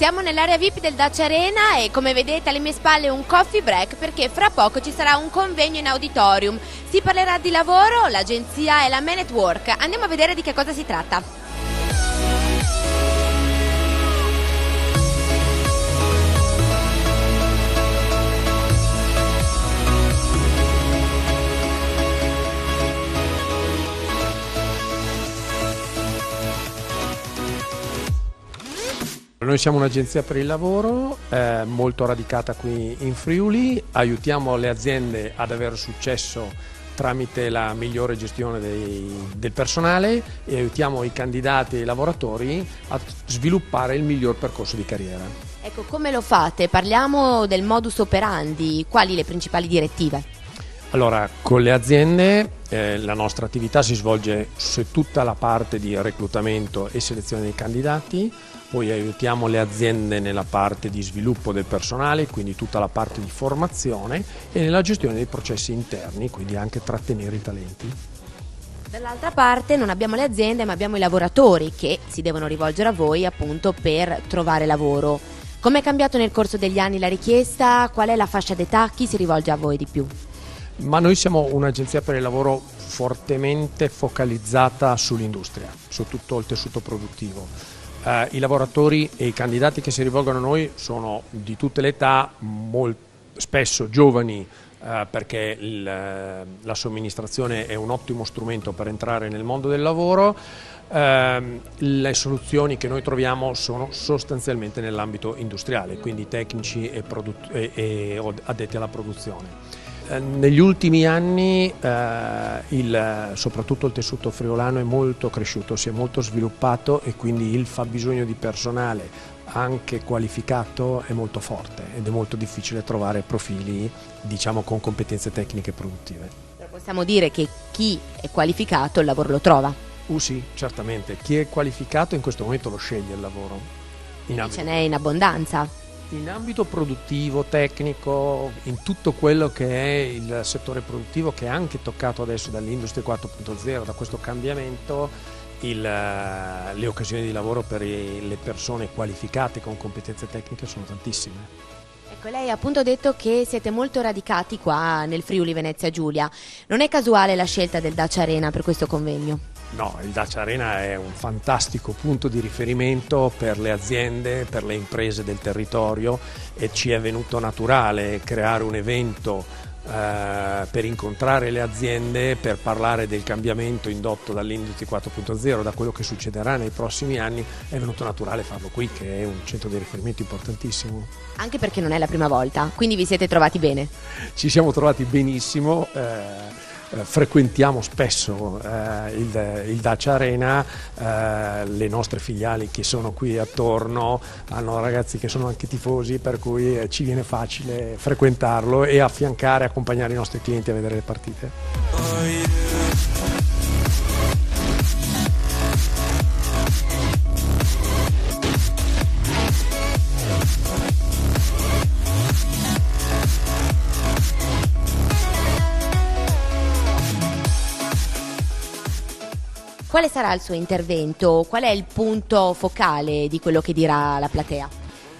Siamo nell'area VIP del Dacia Arena e come vedete alle mie spalle un coffee break perché fra poco ci sarà un convegno in auditorium. Si parlerà di lavoro, l'agenzia e la Man at Work. Andiamo a vedere di che cosa si tratta. Noi siamo un'agenzia per il lavoro molto radicata qui in Friuli, aiutiamo le aziende ad avere successo tramite la migliore gestione del personale e aiutiamo i candidati e i lavoratori a sviluppare il miglior percorso di carriera. Ecco, come lo fate? Parliamo del modus operandi, quali le principali direttive? Allora, con le aziende la nostra attività si svolge su tutta la parte di reclutamento e selezione dei candidati, poi aiutiamo le aziende nella parte di sviluppo del personale, quindi tutta la parte di formazione e nella gestione dei processi interni, quindi anche trattenere i talenti. Dall'altra parte non abbiamo le aziende ma abbiamo i lavoratori che si devono rivolgere a voi appunto per trovare lavoro. Come è cambiato nel corso degli anni la richiesta? Qual è la fascia d'età? Chi si rivolge a voi di più? Ma noi siamo un'agenzia per il lavoro fortemente focalizzata sull'industria, su tutto il tessuto produttivo. I lavoratori e i candidati che si rivolgono a noi sono di tutte le età, spesso giovani, perché la somministrazione è un ottimo strumento per entrare nel mondo del lavoro. Le soluzioni che noi troviamo sono sostanzialmente nell'ambito industriale, quindi tecnici e addetti alla produzione. Negli ultimi anni soprattutto il tessuto friulano è molto cresciuto, si è molto sviluppato e quindi il fabbisogno di personale anche qualificato è molto forte ed è molto difficile trovare profili, diciamo, con competenze tecniche e produttive. Però possiamo dire che chi è qualificato il lavoro lo trova? Sì, certamente. Chi è qualificato in questo momento lo sceglie il lavoro. Ce n'è in abbondanza? In ambito produttivo, tecnico, in tutto quello che è il settore produttivo che è anche toccato adesso dall'Industria 4.0, da questo cambiamento, le occasioni di lavoro per le persone qualificate con competenze tecniche sono tantissime. Ecco, lei ha appunto detto che siete molto radicati qua nel Friuli Venezia Giulia. Non è casuale la scelta del Dacia Arena per questo convegno? No, il Dacia Arena è un fantastico punto di riferimento per le aziende, per le imprese del territorio e ci è venuto naturale creare un evento per incontrare le aziende, per parlare del cambiamento indotto dall'Industria 4.0, da quello che succederà nei prossimi anni. È venuto naturale farlo qui, che è un centro di riferimento importantissimo. Anche perché non è la prima volta, quindi vi siete trovati bene? Ci siamo trovati benissimo. Frequentiamo spesso il Dacia Arena, le nostre filiali che sono qui attorno hanno ragazzi che sono anche tifosi, per cui ci viene facile frequentarlo e accompagnare i nostri clienti a vedere le partite. Quale sarà il suo intervento? Qual è il punto focale di quello che dirà la platea?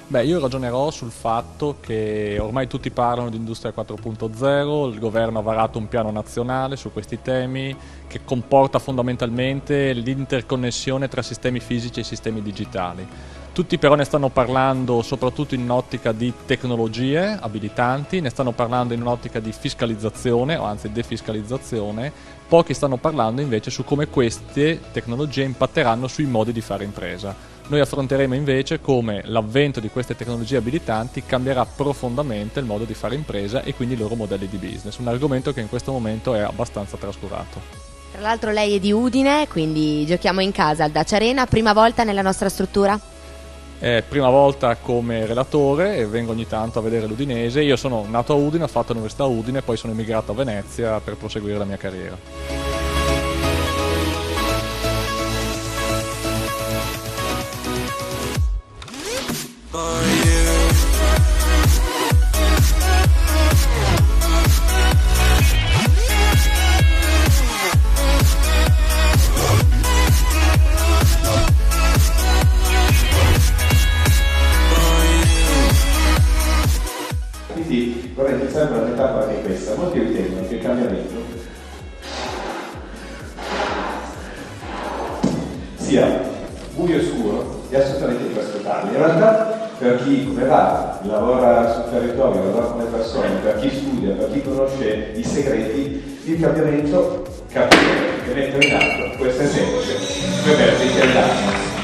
Beh, io ragionerò sul fatto che ormai tutti parlano di Industria 4.0, il governo ha varato un piano nazionale su questi temi che comporta fondamentalmente l'interconnessione tra sistemi fisici e sistemi digitali. Tutti però ne stanno parlando soprattutto in un'ottica di tecnologie abilitanti, ne stanno parlando in un'ottica di fiscalizzazione o anzi defiscalizzazione, pochi stanno parlando invece su come queste tecnologie impatteranno sui modi di fare impresa. Noi affronteremo invece come l'avvento di queste tecnologie abilitanti cambierà profondamente il modo di fare impresa e quindi i loro modelli di business, un argomento che in questo momento è abbastanza trascurato. Tra l'altro lei è di Udine, quindi giochiamo in casa al Dacia Arena, prima volta nella nostra struttura? Prima volta come relatore e vengo ogni tanto a vedere l'Udinese. Io sono nato a Udine, ho fatto l'università a Udine, poi sono emigrato a Venezia per proseguire la mia carriera. vorrei iniziare con una metafora che è questa. Molti ritengono che il cambiamento sia buio e scuro e assolutamente intrasportabile. In realtà, per chi come va, lavora sul territorio, lavora con le persone, per chi studia, per chi conosce i segreti, il cambiamento, capire e mettere in atto può essere semplice, come perdite il danno.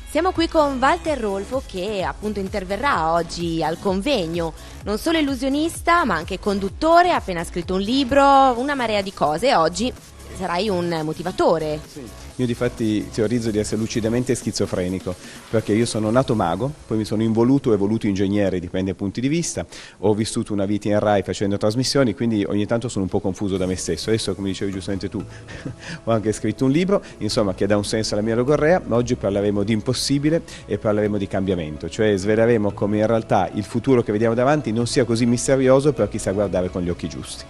Siamo qui con Walter Rolfo che appunto interverrà oggi al convegno, non solo illusionista ma anche conduttore, ha appena scritto un libro, una marea di cose. Oggi sarai un motivatore. Sì. Io difatti teorizzo di essere lucidamente schizofrenico, perché io sono nato mago, poi mi sono involuto e evoluto ingegnere, dipende dai punti di vista, ho vissuto una vita in Rai facendo trasmissioni, quindi ogni tanto sono un po' confuso da me stesso. Adesso, come dicevi giustamente tu, ho anche scritto un libro, insomma, che dà un senso alla mia logorrea, ma oggi parleremo di impossibile e parleremo di cambiamento, cioè sveleremo come in realtà il futuro che vediamo davanti non sia così misterioso per chi sa guardare con gli occhi giusti.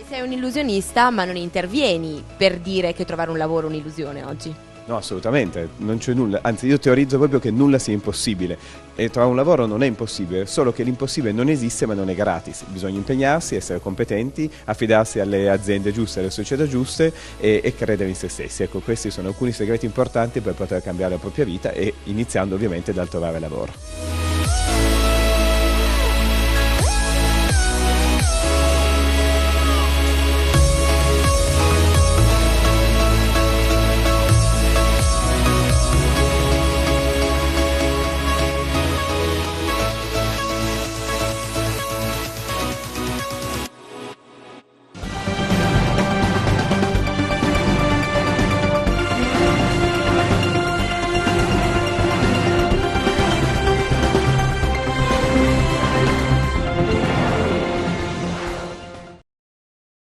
Sei un illusionista ma non intervieni per dire che trovare un lavoro è un'illusione oggi. No, assolutamente, non c'è nulla, anzi io teorizzo proprio che nulla sia impossibile e trovare un lavoro non è impossibile, solo che l'impossibile non esiste ma non è gratis, bisogna impegnarsi, essere competenti, affidarsi alle aziende giuste, alle società giuste e credere in se stessi. Ecco, questi sono alcuni segreti importanti per poter cambiare la propria vita e iniziando ovviamente dal trovare lavoro.